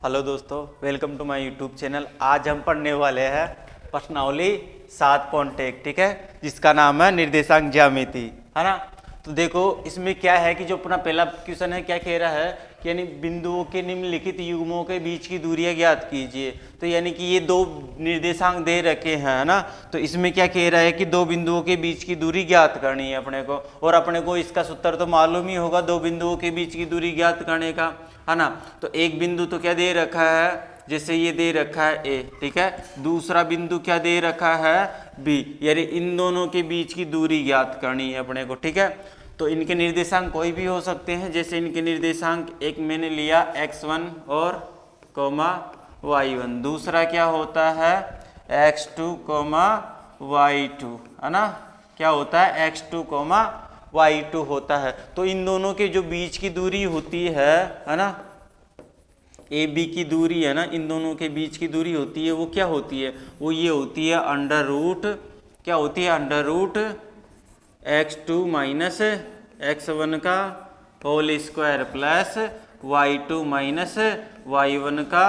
Hello दोस्तों, welcome to my YouTube channel. आज हम पढ़ने वाले हैं प्रश्नावली 7.1, ठीक है, जिसका नाम है निर्देशांक ज्यामिति, है ना। तो देखो इसमें क्या है कि जो अपना पहला क्वेश्चन है क्या कह रहा है कि यानी बिंदुओं के निम्नलिखित युग्मों के बीच की दूरियां ज्ञात कीजिए। तो यानी कि ये दो निर्देशांक दे रखे हैं, है ना। तो इसमें क्या कह रहा है कि दो बिंदुओं के बीच की दूरी ज्ञात करनी है अपने को, और अपने को इसका सूत्र तो मालूम ही होगा, दो बिंदुओं के बीच की दूरी ज्ञात करने का, है ना। तो एक बिंदु तो क्या दे रखा है, जैसे ये दे रखा है ए, ठीक है। दूसरा बिंदु क्या दे रखा है बी, यानी इन दोनों के बीच की दूरी ज्ञात करनी है अपने को, ठीक है। तो इनके निर्देशांक कोई भी हो सकते हैं, जैसे इनके निर्देशांक एक मैंने लिया x1 और कोमा y1, दूसरा क्या होता है x2 कोमा y2, है ना। क्या होता है x2 कोमा y2 होता है। तो इन दोनों के जो बीच की दूरी होती है ना, ए बी की दूरी है ना, इन दोनों के बीच की दूरी होती है, वो क्या होती है, वो ये होती है अंडर रूट, क्या होती है under root x2 minus x1 का whole square plus y2 minus y1 का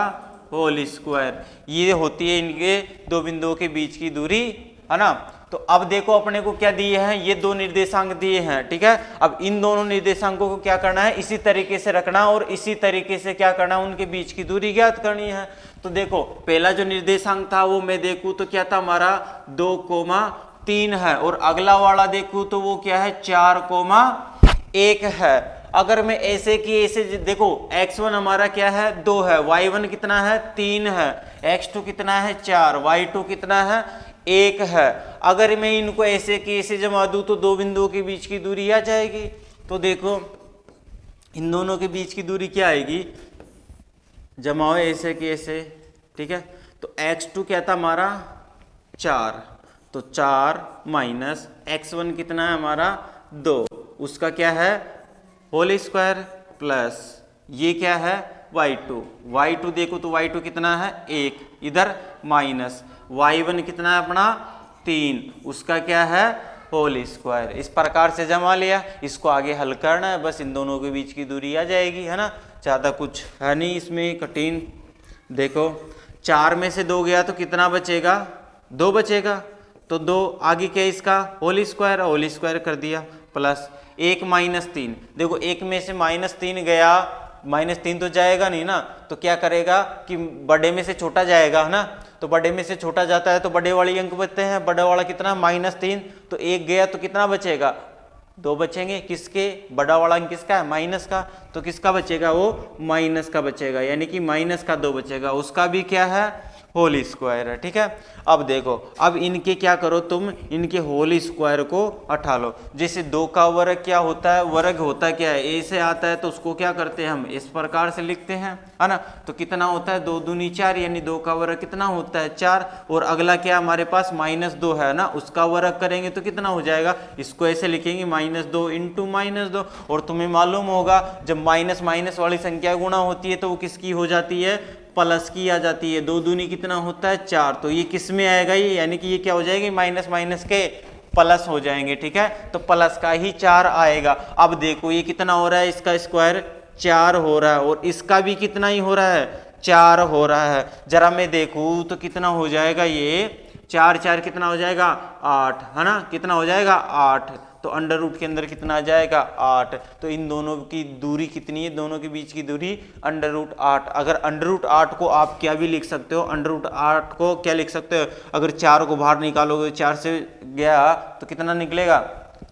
होल स्क्वायर। ये होती है इनके दो बिंदुओं के बीच की दूरी, है ना। तो अब देखो अपने को क्या दिए हैं, ये दो निर्देशांक दिए हैं, ठीक है। अब इन दोनों निर्देशांकों को क्या करना है, इसी तरीके से रखना और इसी तरीके से क्या करना है, उनके बीच की दूरी ज्ञात करनी है। तो देखो पहला जो निर्देशांक था वो मैं देखूं तो क्या था हमारा 2,3 है, और अगला वाला देखूं तो वो क्या है 4,1 है। अगर मैं ऐसे की ऐसे देखो x1 हमारा क्या है 2 है, y1 कितना है 3 है, x2 कितना है 4, y2 कितना है 1 है। अगर मैं इनको ऐसे की ऐसे जमा दूं तो दो बिंदुओं के बीच की दूरी आ जाएगी। तो देखो इन दोनों के बीच की दूरी क्या आएगी, जमाओ ऐसे की ऐसे, ठीक है। तो x2 क्या था हमारा 4, तो 4 माइनस x1 कितना है हमारा 2, उसका क्या है होल स्क्वायर प्लस ये क्या है y2 देखो तो y2 कितना है 1, इधर माइनस y1 कितना है अपना 3, उसका क्या है होल स्क्वायर। इस प्रकार से जमा लिया, इसको आगे हल करना है, बस इन दोनों के बीच की दूरी आ जाएगी, है ना। ज़्यादा कुछ है नहीं इसमें कठिन। देखो 4 में से 2 गया तो कितना बचेगा 2 बचेगा, तो 2 आगे क्या इसका होल स्क्वायर कर दिया प्लस 1 माइनस 3, देखो 1 में से -3 गया, -3 तो जाएगा नहीं ना, तो क्या करेगा कि बड़े में से छोटा जाएगा, है ना। तो बड़े में से छोटा जाता है तो बड़े वाले अंक बचते हैं, बड़ा वाला कितना -3, तो 1 गया तो कितना बचेगा 2 बचेंगे, किसके बड़ा वाला अंक किसका है माइनस का, तो किसका बचेगा वो माइनस का बचेगा, यानी कि -2 बचेगा, उसका भी क्या है होल स्क्वायर है, ठीक है। अब देखो अब इनके क्या करो तुम, इनके होल स्क्वायर को हटा लो। जैसे 2 का वर्ग क्या होता है, वर्ग होता क्या है ए से आता है, तो उसको क्या करते हैं हम इस प्रकार से लिखते हैं, है ना। तो कितना होता है 2 दूनी 4, यानी 2 का वर्ग कितना होता है 4, और अगला क्या हमारे पास -2 है ना, उसका वर्ग करेंगे तो कितना हो जाएगा, इसको ऐसे लिखेंगे -2 इंटू -2। और तुम्हें मालूम होगा जब माइनस माइनस वाली संख्या गुणा होती है तो वो किसकी हो जाती है प्लस की आ जाती है। 2 दूनी कितना होता है 4, तो ये किस में आएगा ये, यानी कि ये क्या हो जाएगी माइनस माइनस के प्लस हो जाएंगे, ठीक है। तो प्लस का ही 4 आएगा। अब देखो ये कितना हो रहा है, इसका स्क्वायर 4 हो रहा है, और इसका भी कितना ही हो रहा है 4 हो रहा है। जरा मैं देखूँ तो कितना हो जाएगा ये 4 4 कितना हो जाएगा 8, है ना, कितना हो जाएगा 8, तो अंडर रूट के अंदर कितना आ जाएगा 8। तो इन दोनों की दूरी कितनी है, दोनों के बीच की दूरी अंडर रूट 8। अगर अंडर रूट 8 को आप क्या भी लिख सकते हो, अंडर रूट 8 को क्या लिख सकते हो, अगर 4 को बाहर निकालोगे 4 से गया तो कितना निकलेगा,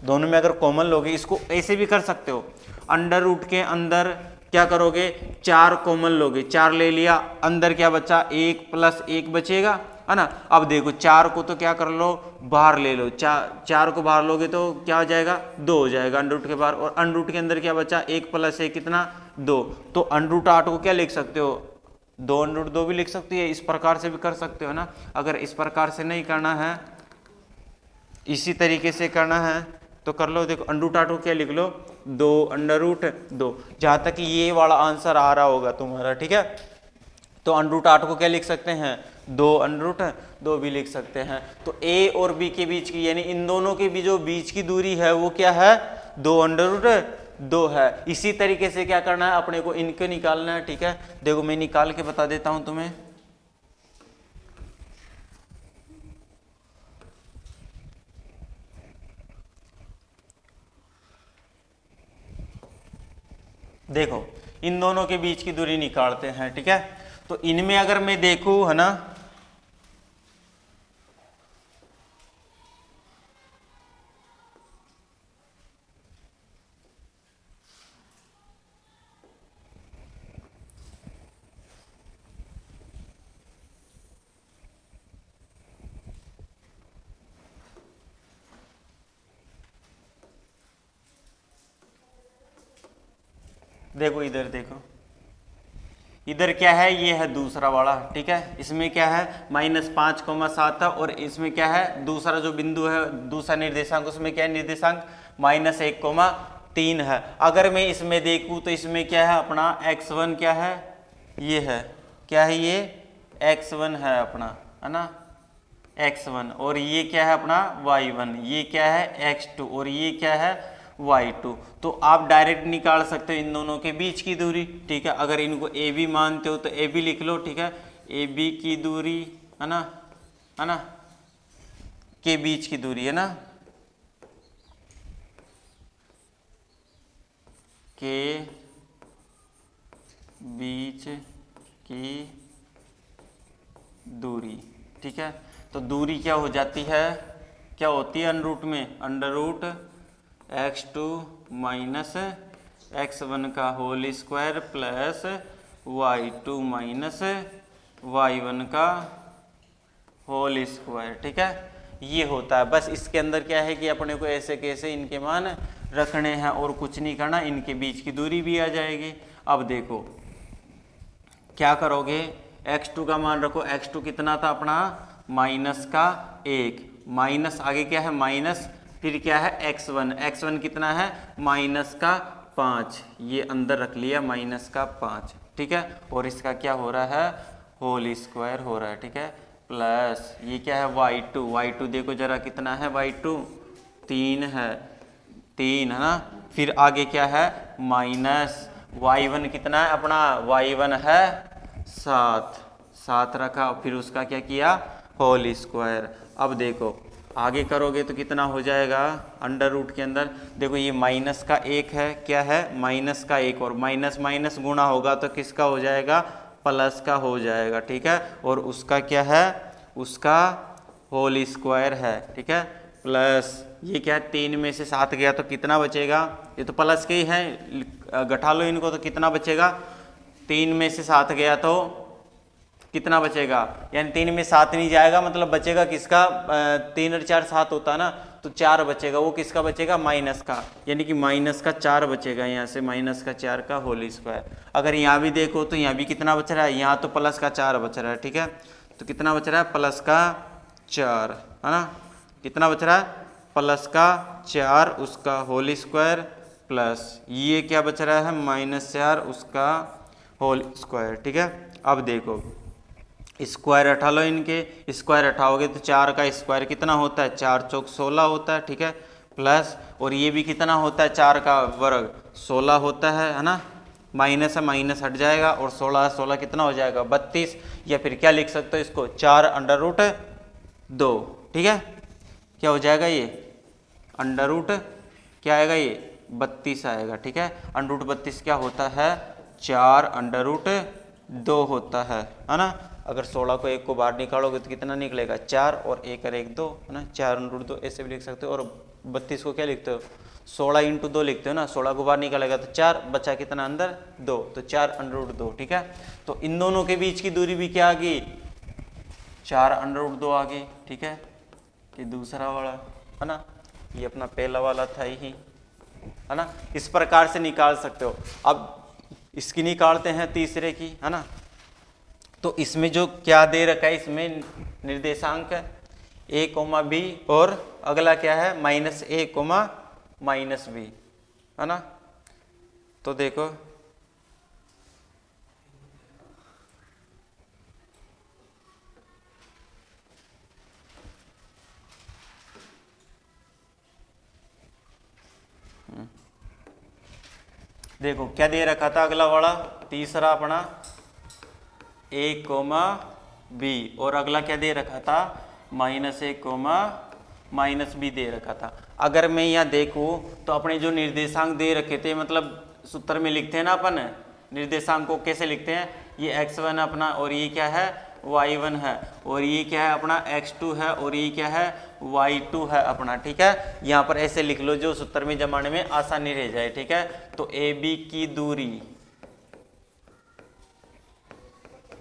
दोनों में अगर कॉमन लोगे, इसको ऐसे भी कर सकते हो, अंडर रूट के अंदर क्या करोगे 4 कॉमन लोगे, 4 ले लिया, अंदर क्या बचा 1 + 1 बचेगा, है ना। अब देखो 4 को तो क्या कर लो बाहर ले लो, 4 को बाहर लोगे तो क्या हो जाएगा 2 हो जाएगा अंडर रूट के बाहर, और अंडर रूट के अंदर क्या बचा 1 + 1 कितना 2। तो अंडर रूट 8 को क्या लिख सकते हो 2 अंडर रूट 2 भी लिख सकती है, इस प्रकार से भी कर सकते हो ना। अगर इस प्रकार से नहीं करना है, इसी तरीके से करना है तो कर लो। देखो अंडर रूट 8 को क्या लिख लो 2 अंडर रूट 2, जहाँ तक कि ये वाला आंसर आ रहा होगा तुम्हारा, ठीक है। तो अंडर रूट 8 को क्या लिख सकते हैं 2 अंडर रूट 2 भी लिख सकते हैं। तो ए और बी के बीच की, यानी इन दोनों के भी जो बीच की दूरी है वो क्या है 2 अंडर रूट 2 है। इसी तरीके से क्या करना है, अपने को इनको निकालना है। ठीक है, देखो मैं निकाल के बता देता हूं तुम्हें। देखो इन दोनों के बीच की दूरी निकालते हैं। ठीक है, तो इनमें अगर मैं देखूं, है ना, देखो इधर देखो, इधर क्या है, ये है दूसरा वाला। ठीक है, इसमें क्या है -5,7 है, और इसमें क्या है, दूसरा जो बिंदु है, दूसरा निर्देशांक, उसमें क्या है, निर्देशांक -1,3 है। अगर मैं इसमें देखूं तो इसमें क्या है, अपना x1 क्या है, ये है, क्या है, ये x1 है अपना, है ना, x1, और ये क्या है अपना y1, ये क्या है x2, और ये क्या है y2। तो आप डायरेक्ट निकाल सकते हो इन दोनों के बीच की दूरी। ठीक है, अगर इनको ए बी मानते हो तो ए बी लिख लो। ठीक है, ए बी की दूरी, है ना, है ना, के बीच की दूरी, है ना, के बीच की दूरी। ठीक है, तो दूरी क्या हो जाती है, क्या होती है अंडर में, √x2 माइनस x1 का whole square plus y2 minus y1 का होल स्क्वायर। ठीक है, ये होता है। बस इसके अंदर क्या है कि अपने को ऐसे कैसे इनके मान रखने हैं और कुछ नहीं करना, इनके बीच की दूरी भी आ जाएगी। अब देखो क्या करोगे, x2 का मान रखो, x2 कितना था अपना -1, माइनस आगे क्या है माइनस, फिर क्या है x1, x1 कितना है -5, ये अंदर रख लिया -5। ठीक है, और इसका क्या हो रहा है, होल स्क्वायर हो रहा है। ठीक है, प्लस ये क्या है y2, y2 देखो जरा कितना है y2, 3 है, 3 है ना, फिर आगे क्या है माइनस y1 कितना है अपना, y1 है 7 रखा, फिर उसका क्या किया होल स्क्वायर। अब देखो आगे करोगे तो कितना हो जाएगा, अंडर रूट के अंदर देखो ये माइनस का 1 है, क्या है माइनस का 1, और माइनस माइनस गुणा होगा तो किसका हो जाएगा, प्लस का हो जाएगा। ठीक है, और उसका क्या है, उसका होल स्क्वायर है। ठीक है, प्लस ये क्या है 3 में से 7 गया तो कितना बचेगा, ये तो प्लस के ही है, घटा लो इनको तो कितना बचेगा, 3 में से 7 गया तो कितना बचेगा, यानी 3 में 7 नहीं जाएगा, मतलब बचेगा किसका, 3 और 4 7 होता है ना, तो 4 बचेगा, वो किसका बचेगा माइनस का, यानी कि -4 बचेगा, यहाँ से -4 का होल स्क्वायर। अगर यहाँ भी देखो तो यहाँ भी कितना बच रहा है, यहाँ तो +4 बच रहा है। ठीक है, तो कितना बच रहा है +4, है ना, कितना बच रहा है +4, उसका होल स्क्वायर, प्लस ये क्या बच रहा है -4 उसका होल स्क्वायर। ठीक है, अब देखो स्क्वायर हटा लो, इनके स्क्वायर हटाओगे तो 4 का स्क्वायर कितना होता है, 4 चौक 16 होता है। ठीक है, प्लस और ये भी कितना होता है, 4 का वर्ग 16 होता है ना, माइनस है माइनस हट जाएगा, और 16 कितना हो जाएगा 32, या फिर क्या लिख सकते हो इसको 4√2। ठीक है, क्या हो जाएगा ये अंडर रूट, क्या आएगा ये 32 आएगा। ठीक है, √32 क्या होता है, 4√2 होता है ना। अगर 16 को 1 को बाहर निकालोगे तो कितना निकलेगा 4, और 1 और 1 2, है ना, 4√2 ऐसे भी लिख सकते हो। और 32 को क्या लिखते हो, 16 × 2 लिखते हो ना, 16 को बाहर निकालेगा तो 4 बचा, कितना अंदर 2, तो 4√2। ठीक है, तो इन दोनों के बीच की दूरी भी क्या आ गई, 4√2 आ गई। ठीक है, कि दूसरा वाला, है ना, ये अपना पहला वाला था ही, है ना, इस प्रकार से निकाल सकते हो। अब इसकी निकालते हैं तीसरे की, है ना, तो इसमें जो क्या दे रखा है, इसमें निर्देशांक a,b, और अगला क्या है -a, -b, है ना। तो देखो देखो क्या दे रखा था अगला वाला, तीसरा अपना a कोमा बी, और अगला क्या दे रखा था -a कोमा -b दे रखा था। अगर मैं यहाँ देखूँ तो अपने जो निर्देशांक दे रखे थे, मतलब सूत्र में लिखते हैं ना अपन निर्देशांक को कैसे लिखते हैं, ये x1 अपना, और ये क्या है y1 है, और ये क्या है अपना x2 है, और ये क्या है y2 है अपना। ठीक है, यहाँ पर ऐसे लिख लो जो सूत्र में जमाने में आसानी रह जाए। ठीक है, तो ए बी की दूरी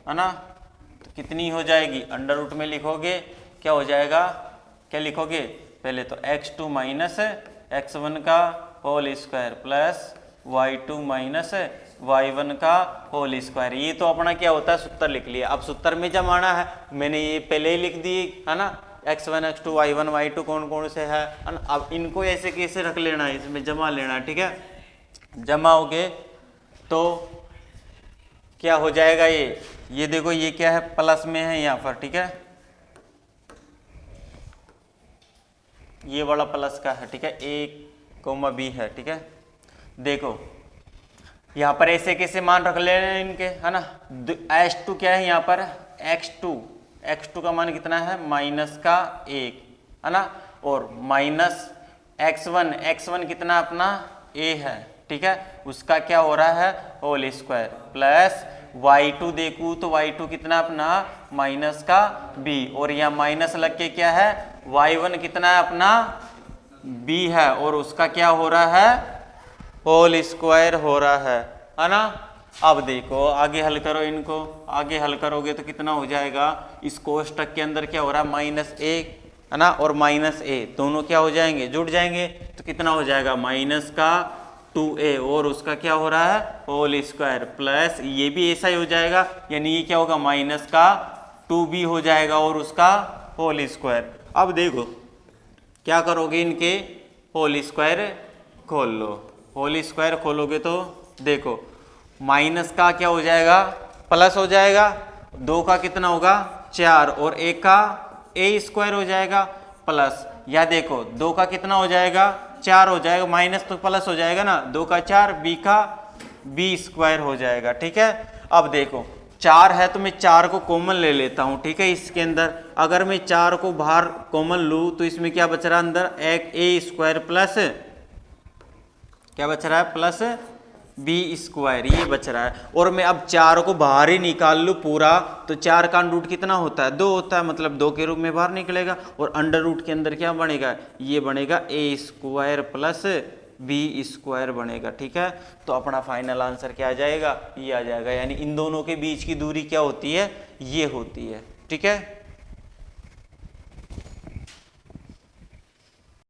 है ना, तो कितनी हो जाएगी, अंडर रूट में लिखोगे क्या हो जाएगा, क्या लिखोगे पहले तो x2 माइनस x1 का whole square plus y2 minus y1 का होल स्क्वायर। ये तो अपना क्या होता है सूत्र लिख लिया। अब सूत्र में जमाना है, मैंने ये पहले ही लिख दिए है ना, x1 x2 y1 y2 कौन कौन से है। अब इनको ऐसे कैसे रख लेना है, इसमें जमा लेना है। ठीक है, जमाओगे तो क्या हो जाएगा, ये देखो ये क्या है प्लस में है यहाँ पर। ठीक है, ये वाला प्लस का है। ठीक है, a कोमा b है। ठीक है, देखो यहाँ पर ऐसे कैसे मान रख ले रहे हैं इनके, है ना। h2 क्या है यहाँ पर x2 का मान कितना है -1 है ना, और माइनस x1 कितना अपना a है। ठीक है, उसका क्या हो रहा है होल स्क्वायर प्लस y2 देखूँ तो y2 कितना अपना -b, और यहाँ माइनस लग के क्या है y1 कितना है अपना b है, और उसका क्या हो रहा है होल स्क्वायर हो रहा है ना। अब देखो आगे हल करो इनको, आगे हल करोगे तो कितना हो जाएगा, इस कोष्टक के अंदर क्या हो रहा है -1 है ना, और -a दोनों क्या हो जाएंगे जुड़ जाएंगे, तो कितना हो जाएगा -2a, और उसका क्या हो रहा है होल स्क्वायर प्लस ये भी ऐसा ही हो जाएगा, यानी ये क्या होगा -2b हो जाएगा, और उसका होल स्क्वायर। अब देखो क्या करोगे, इनके होल स्क्वायर खोल लो, होल स्क्वायर खोलोगे तो देखो माइनस का क्या हो जाएगा प्लस हो जाएगा, 2 का कितना होगा 4, और 1 का a स्क्वायर हो जाएगा प्लस, या देखो 2 का कितना हो जाएगा 4 हो जाएगा, माइनस तो प्लस हो जाएगा ना, 2 का 4 b का b स्क्वायर हो जाएगा। ठीक है, अब देखो 4 है तो मैं 4 को कॉमन ले लेता हूँ। ठीक है, इसके अंदर अगर मैं 4 को बाहर कॉमन लूँ तो इसमें क्या बच रहा है अंदर एक a स्क्वायर प्लस क्या बच रहा है प्लस b स्क्वायर, ये बच रहा है। और मैं अब 4 को बाहर ही निकाल लूँ पूरा, तो 4 का रूट कितना होता है 2 होता है, मतलब 2 के रूप में बाहर निकलेगा, और अंडर रूट के अंदर क्या बनेगा, ये बनेगा a square plus b square बनेगा। ठीक है, तो अपना फाइनल आंसर क्या आ जाएगा, ये आ जाएगा, यानी इन दोनों के बीच की दूरी क्या होती है, ये होती है। ठीक है।